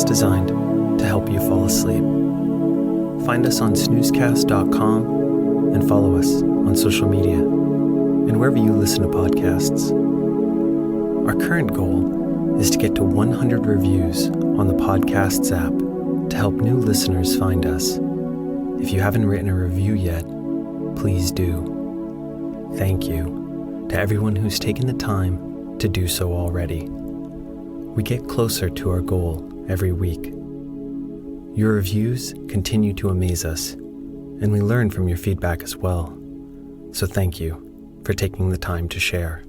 Designed to help you fall asleep. Find us on snoozecast.com and follow us on social media and wherever you listen to podcasts. Our current goal is to get to 100 reviews on the Podcasts app to help new listeners find us. If you haven't written a review yet, please do. Thank you to everyone who's taken the time to do so already. We get closer to our goal every week. Your reviews continue to amaze us, and we learn from your feedback as well. So thank you for taking the time to share.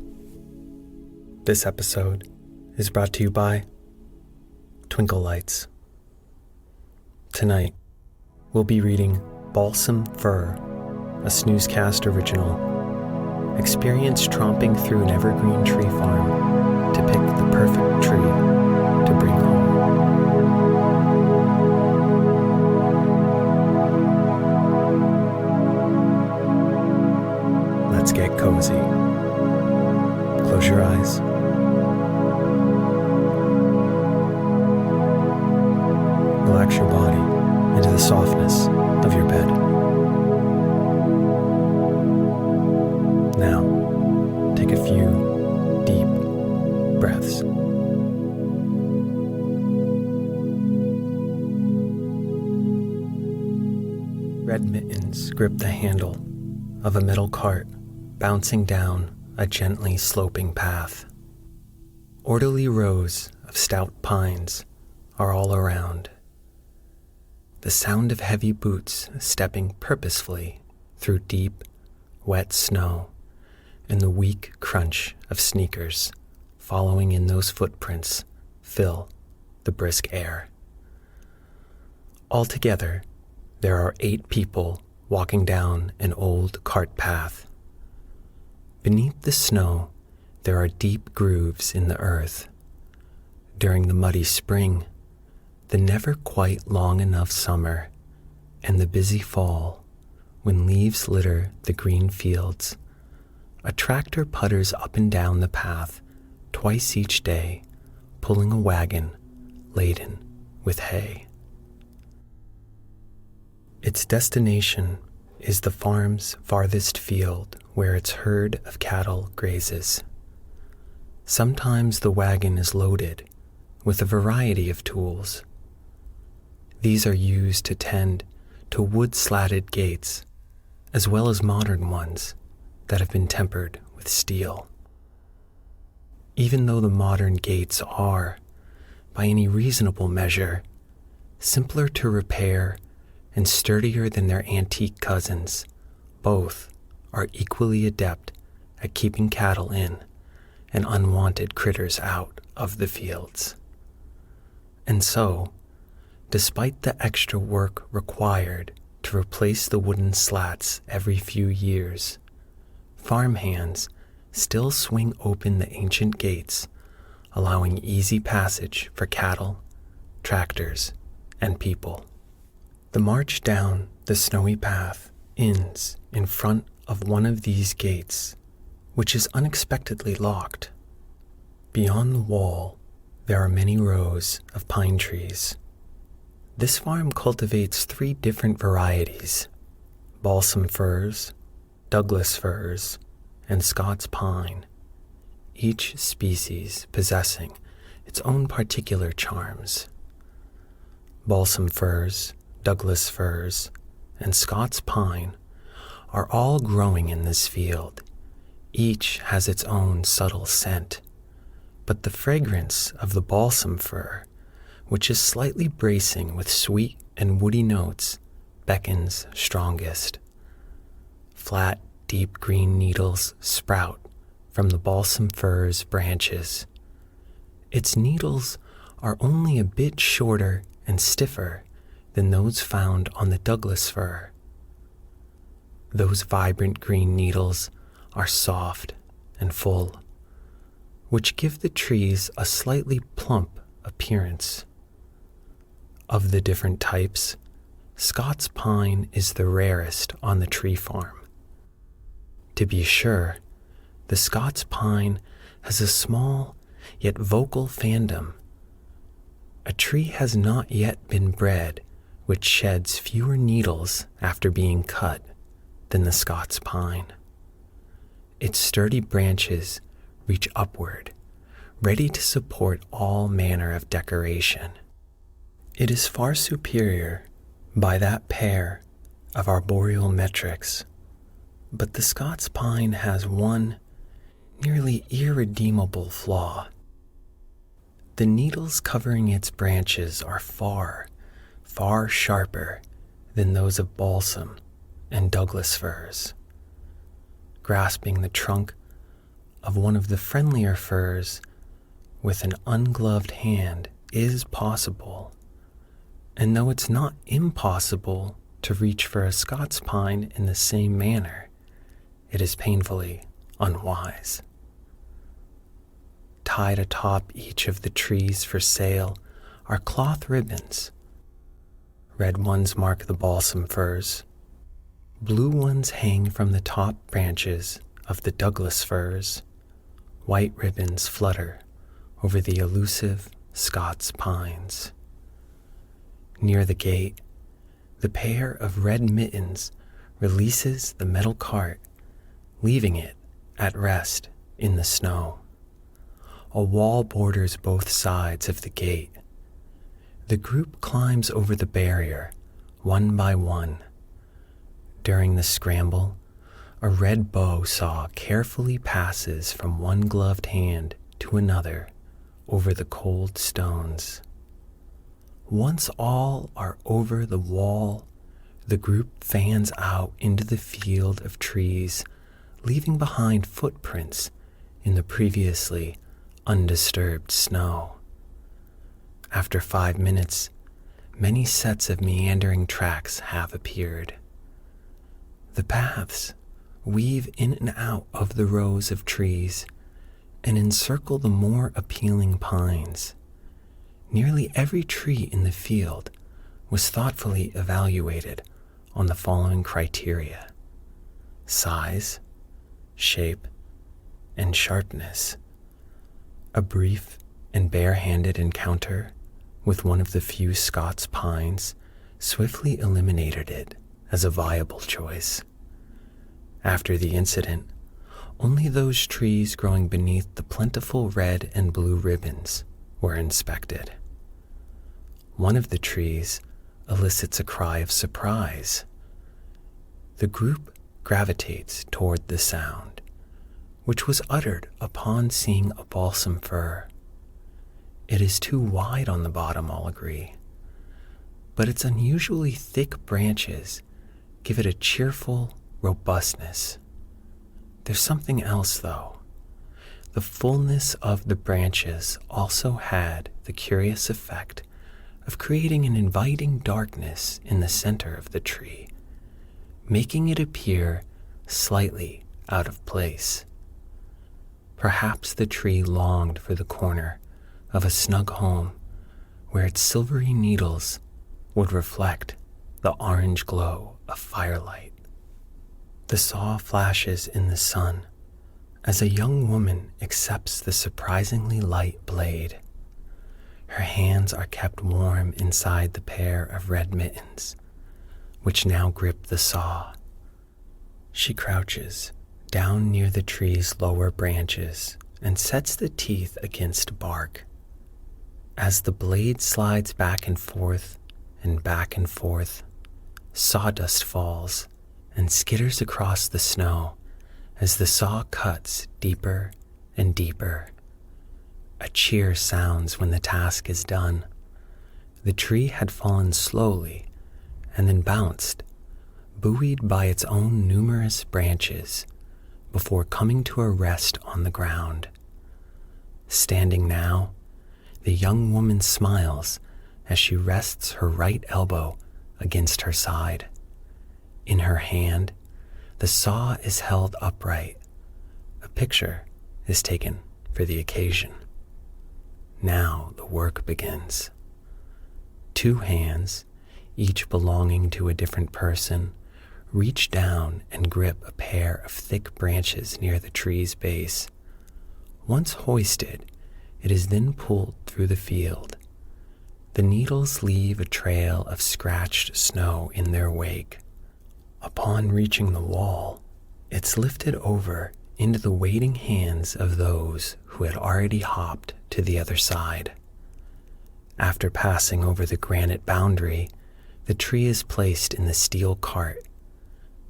This episode is brought to you by Twinkle Lights. Tonight, we'll be reading Balsam Fir, a Snoozecast original. Experience tromping through an evergreen tree farm to pick the perfect tree to bring home. Let's get cozy. Close your eyes. Relax your body into the softness of your bed. Now, take a few deep breaths. Red mittens grip the handle of a metal cart bouncing down a gently sloping path. Orderly rows of stout pines are all around. The sound of heavy boots stepping purposefully through deep, wet snow and the weak crunch of sneakers following in those footprints fill the brisk air. Altogether, there are 8 people walking down an old cart path. Beneath the snow, there are deep grooves in the earth. During the muddy spring, the never quite long enough summer, and the busy fall, when leaves litter the green fields, a tractor putters up and down the path twice each day, pulling a wagon laden with hay. Its destination is the farm's farthest field where its herd of cattle grazes. Sometimes the wagon is loaded with a variety of tools. These are used to tend to wood-slatted gates, as well as modern ones that have been tempered with steel. Even though the modern gates are, by any reasonable measure, simpler to repair and sturdier than their antique cousins, both are equally adept at keeping cattle in and unwanted critters out of the fields. And so, despite the extra work required to replace the wooden slats every few years, farmhands still swing open the ancient gates, allowing easy passage for cattle, tractors, and people. The march down the snowy path ends in front of one of these gates, which is unexpectedly locked. Beyond the wall, there are many rows of pine trees. This farm cultivates 3 different varieties: balsam firs, Douglas firs, and Scots pine, each species possessing its own particular charms. Balsam firs, Douglas firs, and Scots pine are all growing in this field. Each has its own subtle scent, but the fragrance of the balsam fir, which is slightly bracing with sweet and woody notes, beckons strongest. Flat, deep green needles sprout from the balsam fir's branches. Its needles are only a bit shorter and stiffer than those found on the Douglas fir. Those vibrant green needles are soft and full, which give the trees a slightly plump appearance. Of the different types, Scots pine is the rarest on the tree farm. To be sure, the Scots pine has a small yet vocal fandom. A tree has not yet been bred which sheds fewer needles after being cut than the Scots pine. Its sturdy branches reach upward, ready to support all manner of decoration. It is far superior by that pair of arboreal metrics, but the Scots pine has one nearly irredeemable flaw. The needles covering its branches are far, far sharper than those of balsam and Douglas firs. Grasping the trunk of one of the friendlier firs with an ungloved hand is possible, and though it's not impossible to reach for a Scots pine in the same manner, it is painfully unwise. Tied atop each of the trees for sale are cloth ribbons. Red ones mark the balsam firs. Blue ones hang from the top branches of the Douglas firs. White ribbons flutter over the elusive Scots pines. Near the gate, the pair of red mittens releases the metal cart, leaving it at rest in the snow. A wall borders both sides of the gate. The group climbs over the barrier, one by one. During the scramble, a red bow saw carefully passes from one gloved hand to another over the cold stones. Once all are over the wall, the group fans out into the field of trees, leaving behind footprints in the previously undisturbed snow. After 5 minutes, many sets of meandering tracks have appeared. The paths weave in and out of the rows of trees and encircle the more appealing pines. Nearly every tree in the field was thoughtfully evaluated on the following criteria: size, shape, and sharpness. A brief and bare-handed encounter with one of the few Scots pines swiftly eliminated it as a viable choice. After the incident, only those trees growing beneath the plentiful red and blue ribbons were inspected. One of the trees elicits a cry of surprise. The group gravitates toward the sound, which was uttered upon seeing a balsam fir. It is too wide on the bottom, all agree, but its unusually thick branches give it a cheerful robustness. There's something else, though. The fullness of the branches also had the curious effect of creating an inviting darkness in the center of the tree, making it appear slightly out of place. Perhaps the tree longed for the corner of a snug home where its silvery needles would reflect the orange glow of firelight. The saw flashes in the sun as a young woman accepts the surprisingly light blade. Her hands are kept warm inside the pair of red mittens, which now grip the saw. She crouches down near the tree's lower branches and sets the teeth against bark. As the blade slides back and forth, sawdust falls and skitters across the snow as the saw cuts deeper and deeper. A cheer sounds when the task is done. The tree had fallen slowly and then bounced, buoyed by its own numerous branches, before coming to a rest on the ground. Standing now, The young woman smiles as she rests her right elbow against her side. In her hand, the saw is held upright. A picture is taken for the occasion. Now the work begins. 2 hands, each belonging to a different person, reach down and grip a pair of thick branches near the tree's base. Once hoisted, it is then pulled through the field. The needles leave a trail of scratched snow in their wake. Upon reaching the wall, it's lifted over into the waiting hands of those who had already hopped to the other side. After passing over the granite boundary, the tree is placed in the steel cart.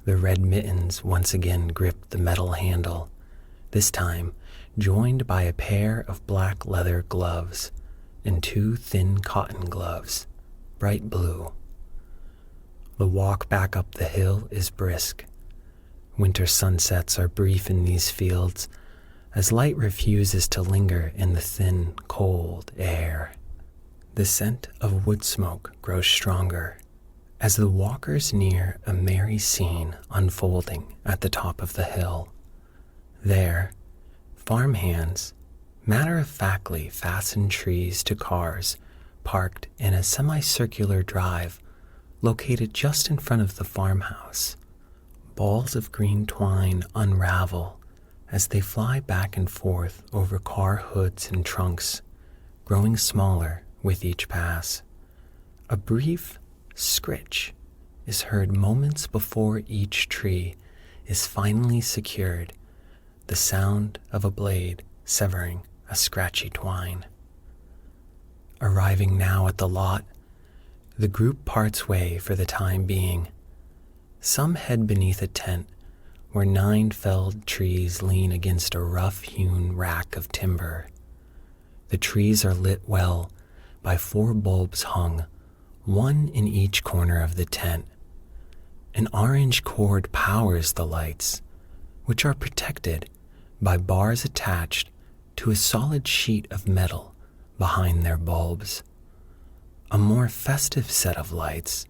The red mittens once again grip the metal handle, this time joined by a pair of black leather gloves and 2 thin cotton gloves, bright blue. The walk back up the hill is brisk. Winter sunsets are brief in these fields, as light refuses to linger in the thin, cold air. The scent of wood smoke grows stronger as the walkers near a merry scene unfolding at the top of the hill. There, farmhands matter-of-factly fasten trees to cars parked in a semicircular drive located just in front of the farmhouse. Balls of green twine unravel as they fly back and forth over car hoods and trunks, growing smaller with each pass. A brief scritch is heard moments before each tree is finally secured, the sound of a blade severing a scratchy twine. Arriving now at the lot, the group parts way for the time being. Some head beneath a tent where 9 felled trees lean against a rough-hewn rack of timber. The trees are lit well by 4 bulbs hung, 1 in each corner of the tent. An orange cord powers the lights, which are protected by bars attached to a solid sheet of metal behind their bulbs. A more festive set of lights,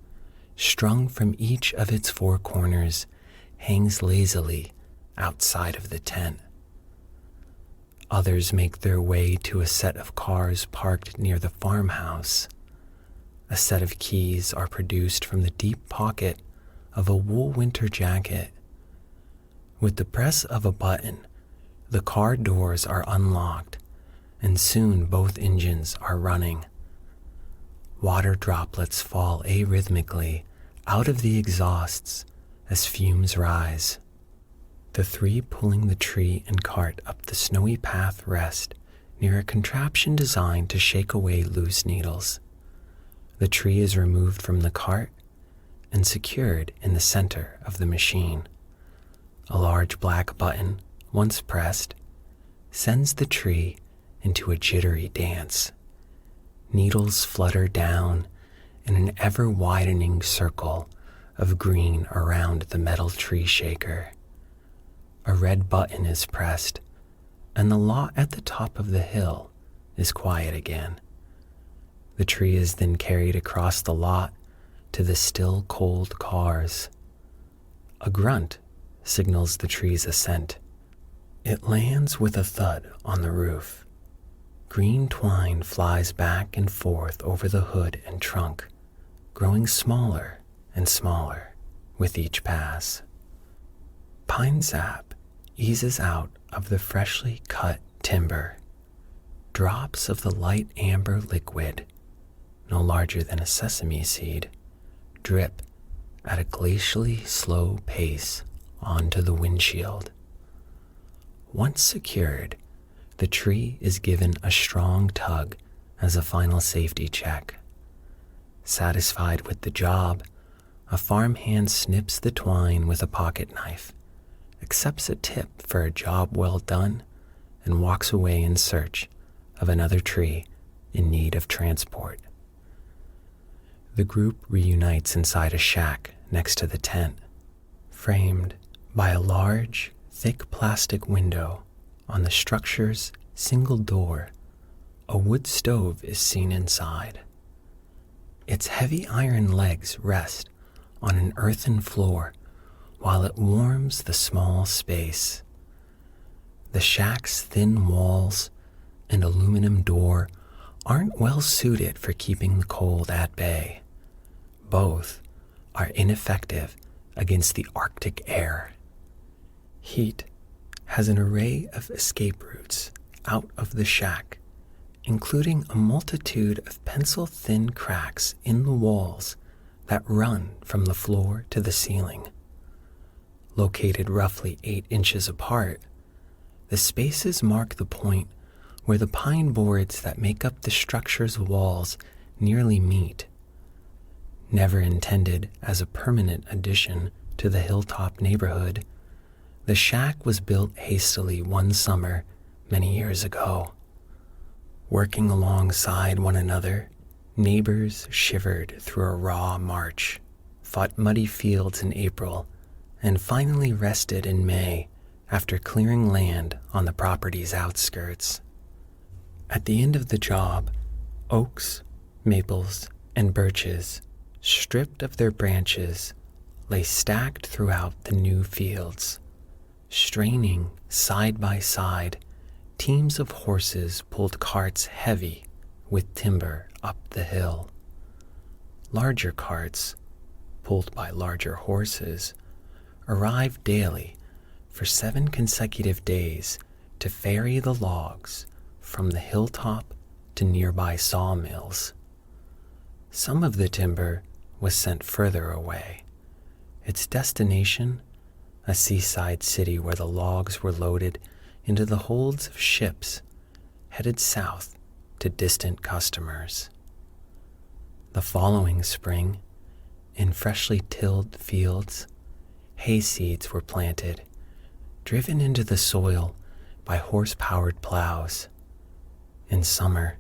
strung from each of its 4 corners, hangs lazily outside of the tent. Others make their way to a set of cars parked near the farmhouse. A set of keys are produced from the deep pocket of a wool winter jacket. With the press of a button, the car doors are unlocked, and soon both engines are running. Water droplets fall arrhythmically out of the exhausts as fumes rise. The 3 pulling the tree and cart up the snowy path rest near a contraption designed to shake away loose needles. The tree is removed from the cart and secured in the center of the machine. A large black button, once pressed, sends the tree into a jittery dance. Needles flutter down in an ever-widening circle of green around the metal tree shaker. A red button is pressed, and the lot at the top of the hill is quiet again. The tree is then carried across the lot to the still cold cars. A grunt signals the tree's ascent. It lands with a thud on the roof. Green twine flies back and forth over the hood and trunk, growing smaller and smaller with each pass. Pine sap eases out of the freshly cut timber. Drops of the light amber liquid, no larger than a sesame seed, drip at a glacially slow pace onto the windshield. Once secured, the tree is given a strong tug as a final safety check. Satisfied with the job, a farmhand snips the twine with a pocket knife, accepts a tip for a job well done, and walks away in search of another tree in need of transport. The group reunites inside a shack next to the tent, framed by a large, thick plastic window. On the structure's single door, a wood stove is seen inside. Its heavy iron legs rest on an earthen floor while it warms the small space. The shack's thin walls and aluminum door aren't well suited for keeping the cold at bay. Both are ineffective against the Arctic air. Heat has an array of escape routes out of the shack, including a multitude of pencil-thin cracks in the walls that run from the floor to the ceiling. Located roughly 8 inches apart, the spaces mark the point where the pine boards that make up the structure's walls nearly meet. Never intended as a permanent addition to the hilltop neighborhood, the shack was built hastily one summer many years ago. Working alongside one another, neighbors shivered through a raw March, fought muddy fields in April, and finally rested in May after clearing land on the property's outskirts. At the end of the job, oaks, maples, and birches, stripped of their branches, lay stacked throughout the new fields. Straining side by side, teams of horses pulled carts heavy with timber up the hill. Larger carts, pulled by larger horses, arrived daily for 7 consecutive days to ferry the logs from the hilltop to nearby sawmills. Some of the timber was sent further away. Its destination, a seaside city where the logs were loaded into the holds of ships headed south to distant customers. The following spring, in freshly tilled fields, hay seeds were planted, driven into the soil by horse-powered plows. In summer,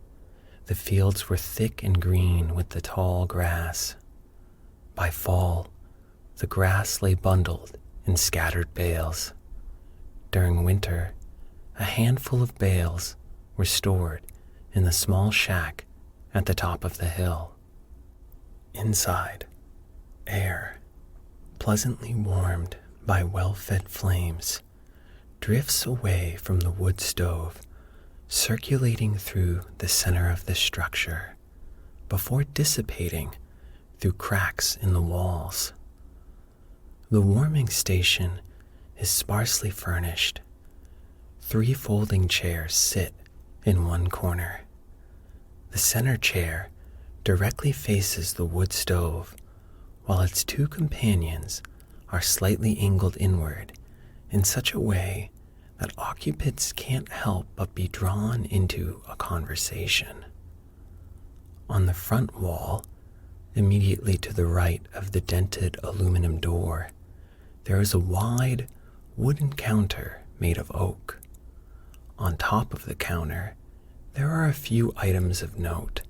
the fields were thick and green with the tall grass. By fall, the grass lay bundled in scattered bales. During winter, a handful of bales were stored in the small shack at the top of the hill. Inside, air, pleasantly warmed by well-fed flames, drifts away from the wood stove, circulating through the center of the structure before dissipating through cracks in the walls. The warming station is sparsely furnished. 3 folding chairs sit in one corner. The center chair directly faces the wood stove, while its 2 companions are slightly angled inward in such a way that occupants can't help but be drawn into a conversation. On the front wall, immediately to the right of the dented aluminum door, there is a wide wooden counter made of oak. On top of the counter, there are a few items of note.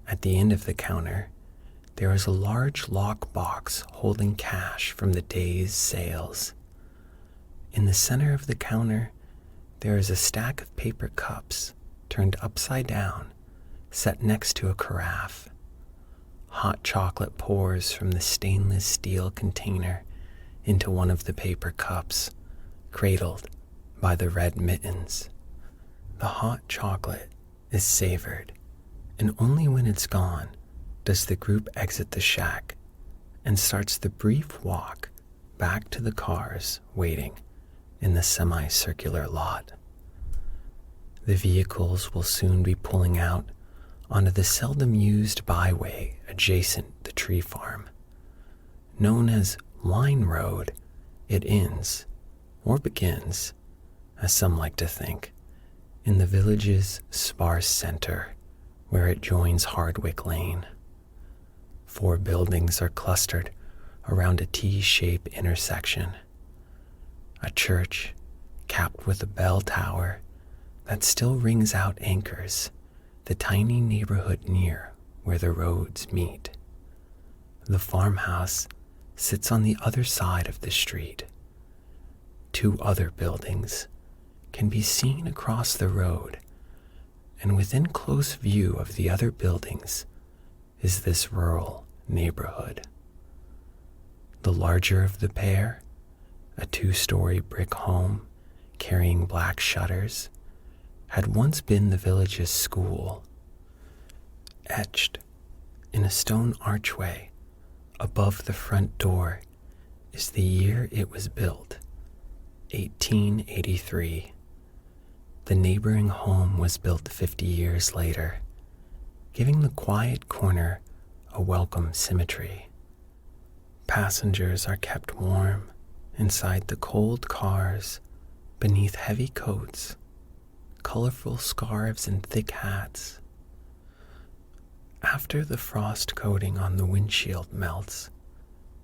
At the end of the counter, there is a large lock box holding cash from the day's sales. In the center of the counter, there is a stack of paper cups turned upside down, set next to a carafe. Hot chocolate pours from the stainless steel container into one of the paper cups, cradled by the red mittens. The hot chocolate is savored, and only when it's gone does the group exit the shack and starts the brief walk back to the cars waiting in the semicircular lot. The vehicles will soon be pulling out onto the seldom used byway adjacent the tree farm. Known as Wine Road, it ends, or begins, as some like to think, in the village's sparse center, where it joins Hardwick Lane. 4 buildings are clustered around a T-shaped intersection. A church capped with a bell tower that still rings out anchors the tiny neighborhood near where the roads meet. The farmhouse sits on the other side of the street. 2 other buildings can be seen across the road, and within close view of the other buildings is this rural neighborhood. The larger of the pair, a 2-story brick home carrying black shutters, had once been the village's school. Etched in a stone archway above the front door is the year it was built, 1883. The neighboring home was built 50 years later, giving the quiet corner a welcome symmetry. Passengers are kept warm inside the cold cars beneath heavy coats, colorful scarves, and thick hats. After the frost coating on the windshield melts,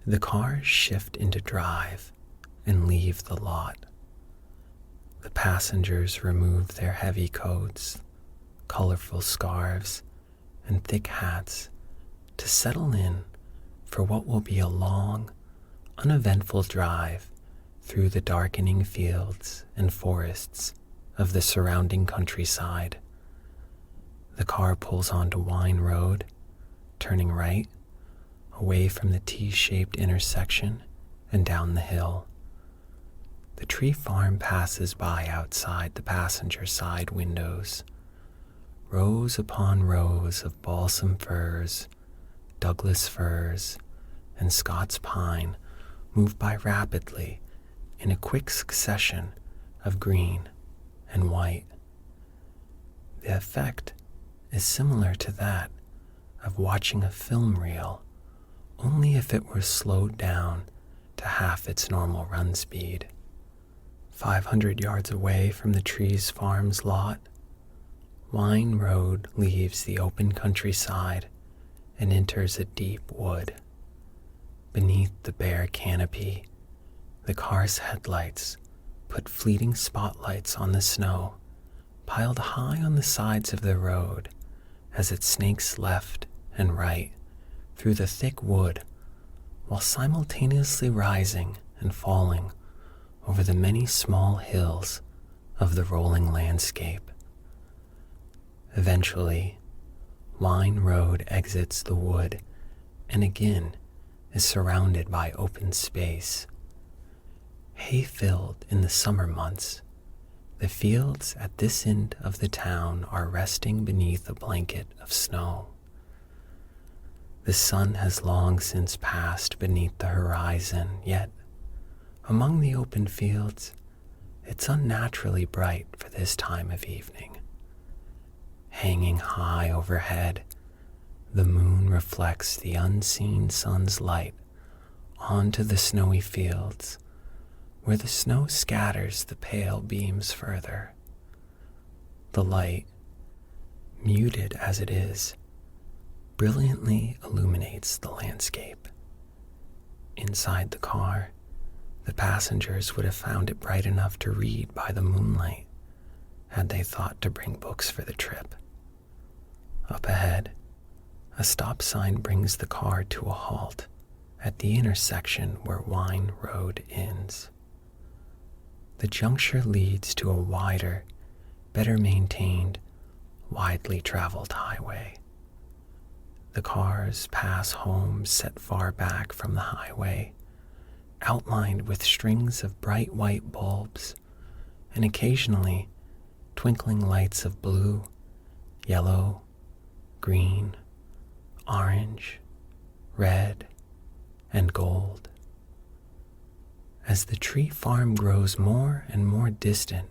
the cars shift into drive and leave the lot. The passengers remove their heavy coats, colorful scarves, and thick hats to settle in for what will be a long, uneventful drive through the darkening fields and forests of the surrounding countryside. The car pulls onto Wine Road, turning right, away from the T-shaped intersection and down the hill. The tree farm passes by outside the passenger side windows. Rows upon rows of balsam firs, Douglas firs, and Scots pine move by rapidly in a quick succession of green and white. The effect is similar to that of watching a film reel, only if it were slowed down to half its normal run speed. 500 yards away from the Trees Farms lot, Wine Road leaves the open countryside and enters a deep wood. Beneath the bare canopy, the car's headlights put fleeting spotlights on the snow piled high on the sides of the road as it snakes left and right through the thick wood, while simultaneously rising and falling over the many small hills of the rolling landscape. Eventually, Wine Road exits the wood and again is surrounded by open space. Hay-filled in the summer months, the fields at this end of the town are resting beneath a blanket of snow. The sun has long since passed beneath the horizon, yet among the open fields, it's unnaturally bright for this time of evening. Hanging high overhead, the moon reflects the unseen sun's light onto the snowy fields, where the snow scatters the pale beams further. The light, muted as it is, brilliantly illuminates the landscape. Inside the car, the passengers would have found it bright enough to read by the moonlight had they thought to bring books for the trip. Up ahead, a stop sign brings the car to a halt at the intersection where Wine Road ends. The juncture leads to a wider, better maintained, widely traveled highway. The cars pass homes set far back from the highway, outlined with strings of bright white bulbs and occasionally twinkling lights of blue, yellow, green, orange, red, and gold. As the tree farm grows more and more distant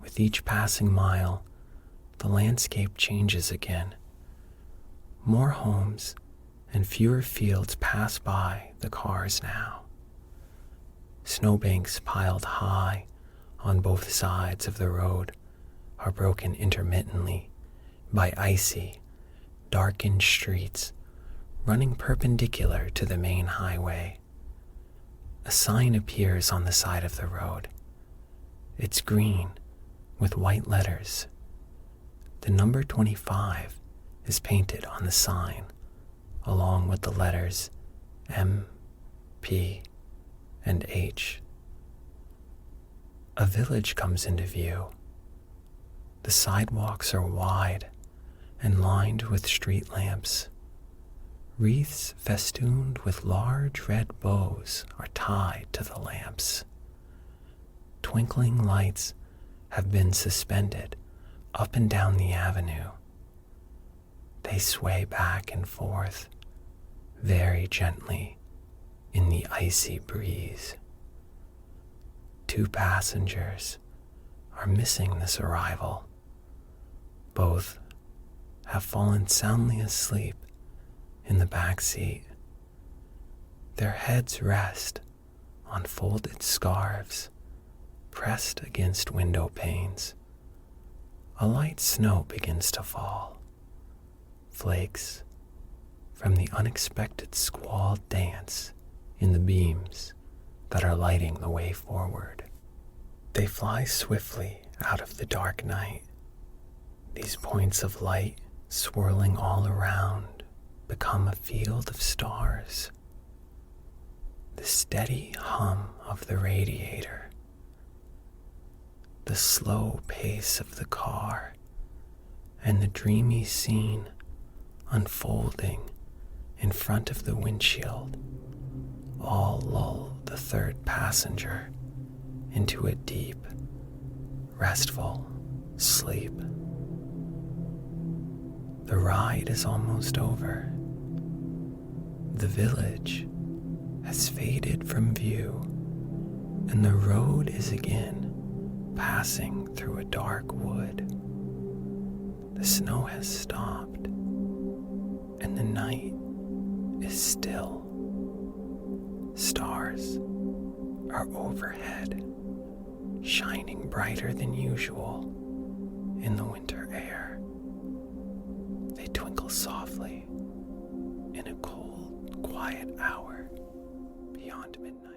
with each passing mile, the landscape changes again. More homes and fewer fields pass by the cars now. Snowbanks piled high on both sides of the road are broken intermittently by icy, darkened streets running perpendicular to the main highway. A sign appears on the side of the road. It's green with white letters. The number 25 is painted on the sign, along with the letters M, P, and H. A village comes into view. The sidewalks are wide and lined with street lamps. Wreaths festooned with large red bows are tied to the lamps. Twinkling lights have been suspended up and down the avenue. They sway back and forth very gently in the icy breeze. 2 passengers are missing this arrival. Both have fallen soundly asleep in the back seat. Their heads rest on folded scarves pressed against window panes. A light snow begins to fall. Flakes from the unexpected squall dance in the beams that are lighting the way forward. They fly swiftly out of the dark night. These points of light, swirling all around, become a field of stars. The steady hum of the radiator, the slow pace of the car, and the dreamy scene unfolding in front of the windshield all lull the third passenger into a deep, restful sleep. The ride is almost over. The village has faded from view, and the road is again passing through a dark wood. The snow has stopped, and the night is still. Stars are overhead, shining brighter than usual in the winter air. They twinkle softly in a cold, quiet hour beyond midnight.